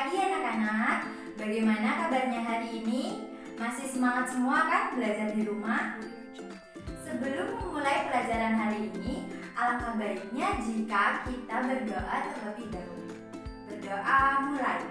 pagi anak-anak, bagaimana kabarnya hari ini? Masih semangat semua kan belajar di rumah? Sebelum memulai pelajaran hari ini, alangkah baiknya jika kita berdoa terlebih dahulu. Berdoa mulai.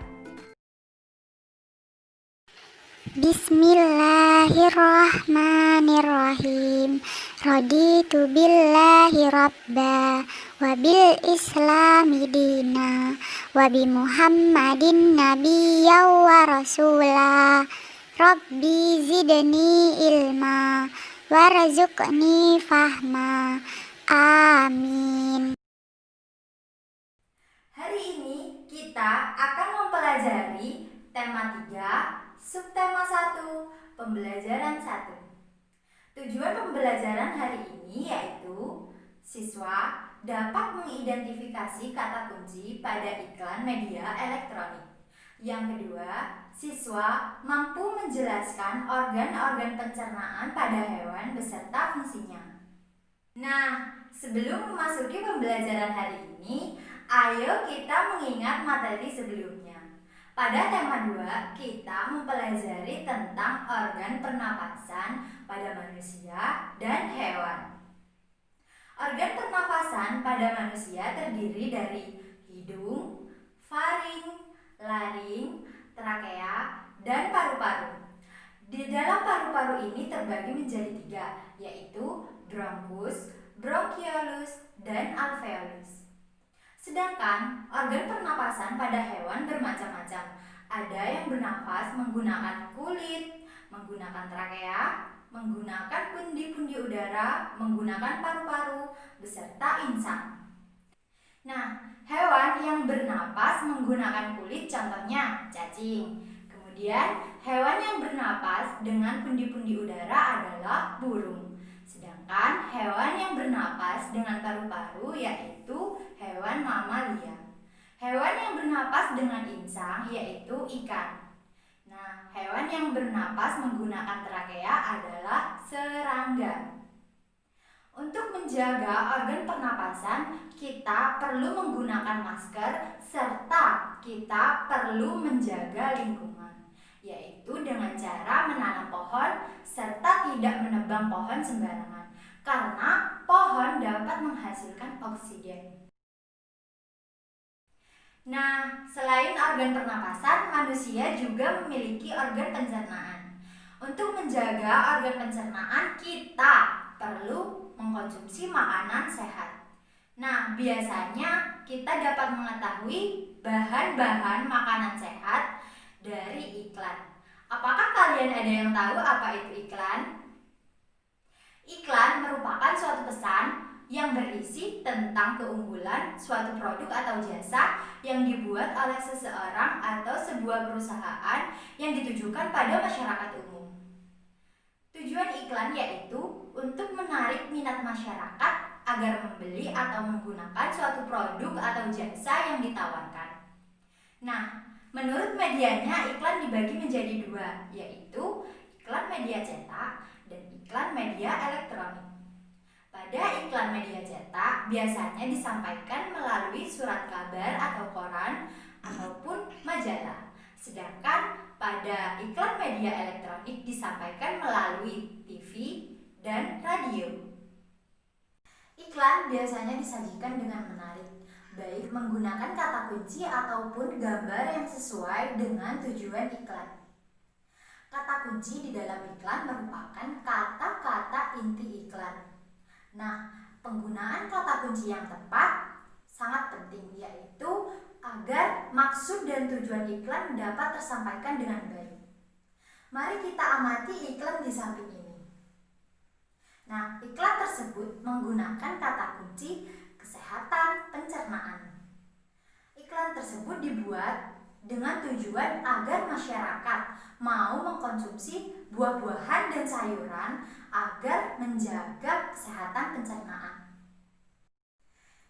Bismillahirrahmanirrahim. Raditu billahi rabba wa bil islami dina wa bi muhammadin nabiyya wa rasula. Rabbi zidni ilma warzuqni fahma. Amin. Hari ini kita akan mempelajari tema 3, subtema 1, pembelajaran 1. Tujuan pembelajaran hari ini yaitu siswa dapat mengidentifikasi kata kunci pada iklan media elektronik. Yang kedua, siswa mampu menjelaskan organ-organ pencernaan pada hewan beserta fungsinya. Nah, sebelum memasuki pembelajaran hari ini, ayo kita mengingat materi sebelumnya. Pada tema 2, kita mempelajari tentang organ pernapasan pada manusia dan hewan. Organ pernapasan pada manusia terdiri dari hidung, faring, laring, trakea, dan paru-paru. Di dalam paru-paru ini terbagi menjadi 3, yaitu bronkus, bronchiolus, dan alveolus. Sedangkan organ pernapasan pada hewan bermacam-macam. Ada yang bernafas menggunakan kulit, menggunakan trakea, menggunakan pundi-pundi udara, menggunakan paru-paru, beserta insang. Nah, hewan yang bernapas menggunakan kulit contohnya cacing. Kemudian, hewan yang bernapas dengan pundi-pundi udara adalah burung. Sedangkan hewan yang bernapas dengan paru-paru yaitu hewan mamalia. Hewan yang bernapas dengan insang yaitu ikan. Nah, hewan yang bernapas menggunakan trakea adalah serangga. Untuk menjaga organ pernapasan, kita perlu menggunakan masker serta kita perlu menjaga lingkungan, yaitu dengan cara menanam pohon serta tidak menebang pohon sembarangan, karena pohon dapat menghasilkan oksigen. Nah, selain organ pernapasan, manusia juga memiliki organ pencernaan. Untuk menjaga organ pencernaan, kita perlu mengkonsumsi makanan sehat. Nah, biasanya kita dapat mengetahui bahan-bahan makanan sehat dari iklan. Apakah kalian ada yang tahu apa itu iklan? Iklan merupakan suatu pesan yang berisi tentang keunggulan suatu produk atau jasa yang dibuat oleh seseorang atau sebuah perusahaan yang ditujukan pada masyarakat umum. Tujuan iklan yaitu untuk menarik minat masyarakat agar membeli atau menggunakan suatu produk atau jasa yang ditawarkan. Nah, menurut medianya iklan dibagi menjadi 2, yaitu iklan media cetak dan iklan media elektronik. Pada iklan media cetak biasanya disampaikan melalui surat kabar atau koran ataupun majalah. Sedangkan pada iklan media elektronik disampaikan melalui TV dan radio. Iklan biasanya disajikan dengan menarik, baik menggunakan kata kunci ataupun gambar yang sesuai dengan tujuan iklan. Kata kunci di dalam iklan merupakan kata-kata inti iklan. Nah, penggunaan kata kunci yang tepat sangat penting, yaitu agar maksud dan tujuan iklan dapat tersampaikan dengan baik. Mari kita amati iklan di samping ini. Nah, iklan tersebut menggunakan kata kunci kesehatan pencernaan. Iklan tersebut dibuat dengan tujuan agar masyarakat mau mengkonsumsi buah-buahan dan sayuran agar menjaga kesehatan pencernaan.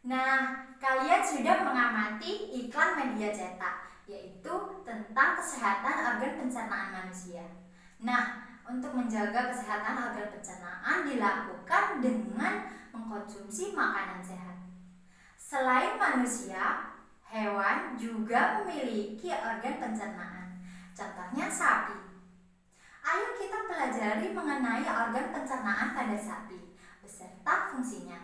Nah, kalian sudah mengamati iklan media cetak, yaitu tentang kesehatan organ pencernaan manusia. Nah, untuk menjaga kesehatan organ pencernaan dilakukan dengan mengkonsumsi makanan sehat. Selain manusia, Hewan juga memiliki organ pencernaan. Contohnya sapi. Ayo kita pelajari mengenai organ pencernaan pada sapi beserta fungsinya.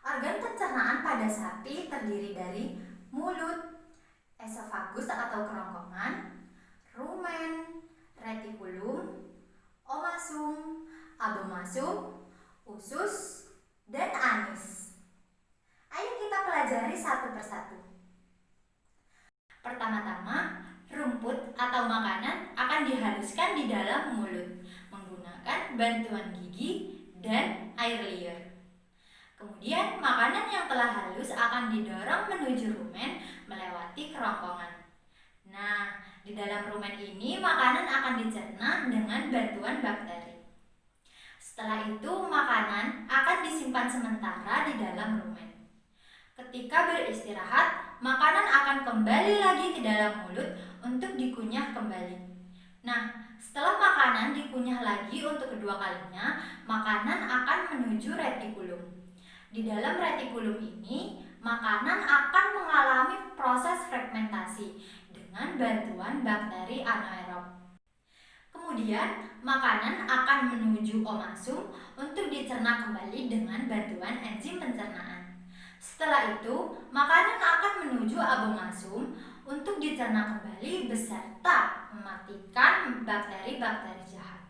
Organ pencernaan pada sapi terdiri dari mulut, esofagus atau kerongkongan, rumen, retikulum, omasum, abomasum, usus, dan anus. Ayo kita pelajari satu persatu. Pertama-tama, rumput atau makanan akan dihaluskan di dalam mulut menggunakan bantuan gigi dan air liur. Kemudian, makanan yang telah halus akan didorong menuju rumen melewati kerongkongan. Nah, di dalam rumen ini makanan akan dicerna dengan bantuan bakteri. Setelah itu, makanan akan disimpan sementara di dalam rumen. Ketika beristirahat, makanan akan kembali lagi ke dalam mulut untuk dikunyah kembali. Nah, setelah makanan dikunyah lagi untuk kedua kalinya, makanan akan menuju retikulum. Di dalam retikulum ini, makanan akan mengalami proses fermentasi dengan bantuan bakteri anaerob. Kemudian, makanan akan menuju omasum untuk dicerna kembali dengan bantuan enzim pencernaan. Setelah itu, makanan akan menuju abomasum untuk dicerna kembali beserta mematikan bakteri-bakteri jahat.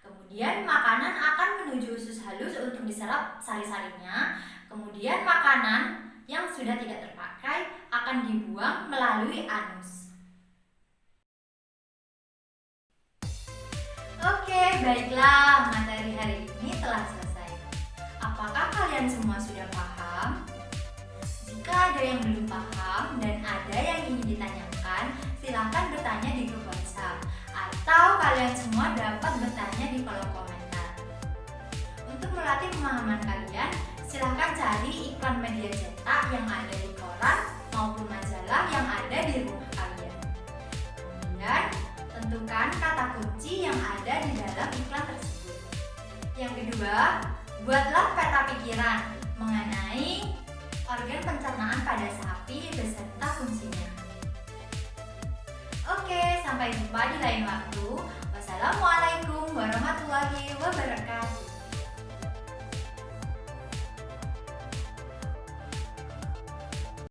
Kemudian, makanan akan menuju usus halus untuk diserap sari-sarinya. Kemudian, makanan yang sudah tidak terpakai akan dibuang melalui anus. Oke, baiklah, materi hari ini telah selesai. Apakah kalian semua sudah paham? Jika ada yang belum paham dan ada yang ingin ditanyakan, silahkan bertanya di grup WhatsApp atau kalian semua dapat bertanya di kolom komentar. Untuk melatih pemahaman kalian, silahkan cari iklan media cetak yang ada di koran maupun majalah yang ada di rumah kalian. Kemudian, tentukan kata kunci yang ada di dalam iklan tersebut. Yang kedua, buatlah peta pikiran mengenai organ pencernaan pada sapi beserta fungsinya. Oke, sampai jumpa di lain waktu. Wassalamualaikum warahmatullahi wabarakatuh.